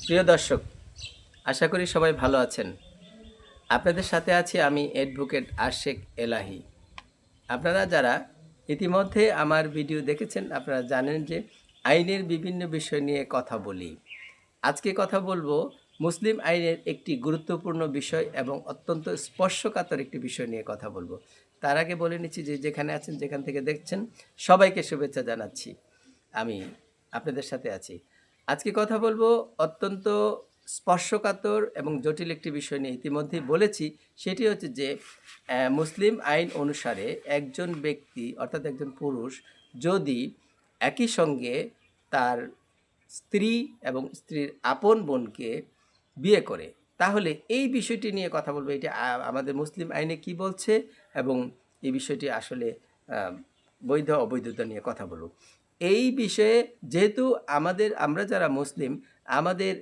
প্রিয় দর্শক, আশা করি সবাই ভালো আছেন। আপনাদের সাথে আছি আমি অ্যাডভোকেট আশেক এলাহি। আপনারা যারা ইতিমধ্যে আমার ভিডিও দেখেছেন, আপনারা জানেন যে আইনের বিভিন্ন বিষয় নিয়ে কথা বলি। আজকে কথা বলবো মুসলিম আইনের একটি গুরুত্বপূর্ণ বিষয় এবং অত্যন্ত স্পর্শকাতর একটি বিষয় নিয়ে কথা বলবো। তার আগে বলে নিচ্ছি যে যেখানে আছেন, যেখান থেকে দেখছেন, সবাইকে শুভেচ্ছা জানাচ্ছি। আমি আপনাদের সাথে আছি। আজকে কথা বলবো অত্যন্ত স্পর্শকাতর এবং জটিল একটি বিষয় নিয়ে। ইতিমধ্যেই বলেছি, সেটি হচ্ছে যে মুসলিম আইন অনুসারে একজন ব্যক্তি অর্থাৎ একজন পুরুষ যদি একই সঙ্গে তার স্ত্রী এবং স্ত্রীর আপন বোনকে বিয়ে করে, তাহলে এই বিষয়টি নিয়ে কথা বলবো। এটি আমাদের মুসলিম আইনে কি বলছে এবং এই বিষয়টি আসলে বৈধ অবৈধতা নিয়ে কথা বলব। এই বিষয়ে যেহেতু আমরা যারা মুসলিম, আমাদের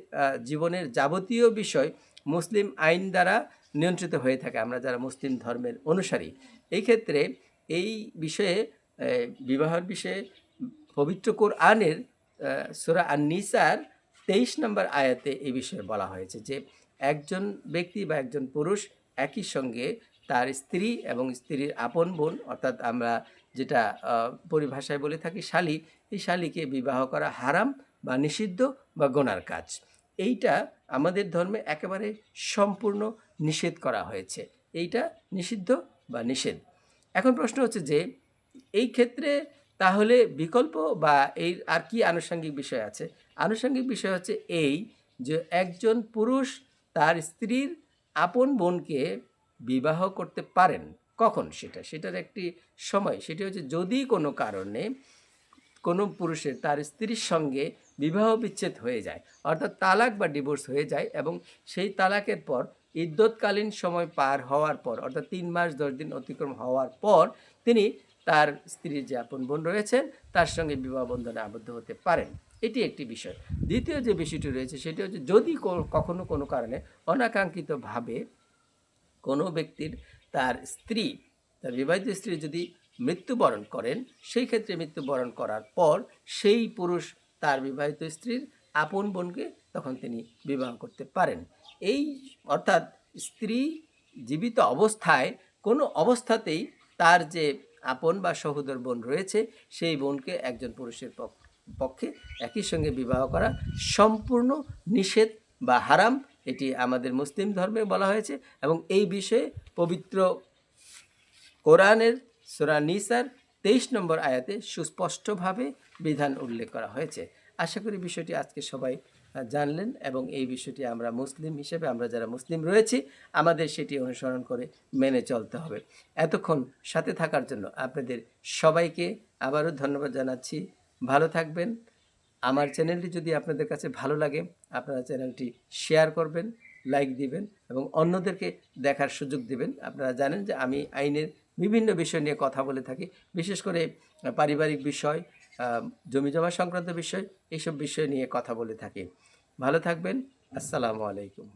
জীবনের যাবতীয় বিষয় মুসলিম আইন দ্বারা নিয়ন্ত্রিত হয়ে থাকে, আমরা যারা মুসলিম ধর্মের অনুসারী। এই ক্ষেত্রে এই বিষয়ে বিবাহের বিষয়ে পবিত্র কোরআনের সূরা আন-নিসার 23 নম্বর আয়াতে এই বিষয়ে বলা হয়েছে যে একজন ব্যক্তি বা একজন পুরুষ একই সঙ্গে তার স্ত্রী এবং স্ত্রীর আপন বোন, অর্থাৎ আমরা যেটা পরিভাষায় বলে থাকি শালী, এই শালীকে বিবাহ করা হারাম বা নিষিদ্ধ বা গুনার কাজ। এইটা আমাদের ধর্মে একেবারে সম্পূর্ণ নিষেধ করা হয়েছে। এইটা নিষিদ্ধ বা নিষেধ। এখন প্রশ্ন হচ্ছে যে এই ক্ষেত্রে তাহলে বিকল্প বা এই আর কি আনুষঙ্গিক বিষয় আছে? আনুষঙ্গিক বিষয় হচ্ছে এই যে একজন পুরুষ তার স্ত্রীর আপন বোনকে বিবাহ করতে পারেন। কখন সেটা? সেটার একটি সময়, সেটি হচ্ছে যদি কোনো কারণে কোনো পুরুষের তার স্ত্রীর সঙ্গে বিবাহ বিচ্ছেদ হয়ে যায়, অর্থাৎ তালাক বা ডিভোর্স হয়ে যায়, এবং সেই তালাকের পর ইদ্যৎকালীন সময় পার হওয়ার পর, অর্থাৎ 3 মাস 10 দিন অতিক্রম হওয়ার পর তিনি তার স্ত্রীর যে আপন বোন রয়েছেন তার সঙ্গে বিবাহ বন্ধনে আবদ্ধ হতে পারেন। এটি একটি বিষয়। দ্বিতীয় যে বিষয়টি রয়েছে সেটি হচ্ছে যদি কখনো কোনো কারণে অনাকাঙ্ক্ষিতভাবে কোনো ব্যক্তির তার স্ত্রী, তার বিবাহিত স্ত্রী যদি মৃত্যুবরণ করেন, সেই ক্ষেত্রে মৃত্যুবরণ করার পর সেই পুরুষ তার বিবাহিত স্ত্রীর আপন বোনকে তখন তিনি বিবাহ করতে পারেন। এই অর্থাৎ স্ত্রী জীবিত অবস্থায় কোনো অবস্থাতেই তার যে আপন বা সহোদর বোন রয়েছে সেই বোনকে একজন পুরুষের পক্ষে একই সঙ্গে বিবাহ করা সম্পূর্ণ নিষেধ বা হারাম। এটি আমাদের মুসলিম ধর্মে বলা হয়েছে এবং এই বিষয়ে পবিত্র কোরআনের সূরা নিসার 23 নম্বর আয়াতে সুস্পষ্টভাবে বিধান উল্লেখ করা হয়েছে। আশা করি বিষয়টি আজকে সবাই জানলেন এবং এই বিষয়টি আমরা মুসলিম হিসেবে, আমরা যারা মুসলিম রয়েছি, আমাদের সেটি অনুসরণ করে মেনে চলতে হবে। এতক্ষণ সাথে থাকার জন্য আপনাদের সবাইকে আবারও ধন্যবাদ জানাচ্ছি। ভালো থাকবেন। আমার চ্যানেলটি যদি আপনাদের কাছে ভালো লাগে, আপনারা চ্যানেলটি শেয়ার করবেন, লাইক দিবেন এবং অন্যদেরকে দেখার সুযোগ দিবেন। আপনারা জানেন যে আমি আইনের বিভিন্ন বিষয় নিয়ে কথা বলে থাকি, বিশেষ করে পারিবারিক বিষয়, জমিজমা সংক্রান্ত বিষয়, এইসব বিষয় নিয়ে কথা বলে থাকি। ভালো থাকবেন। আসসালামু আলাইকুম।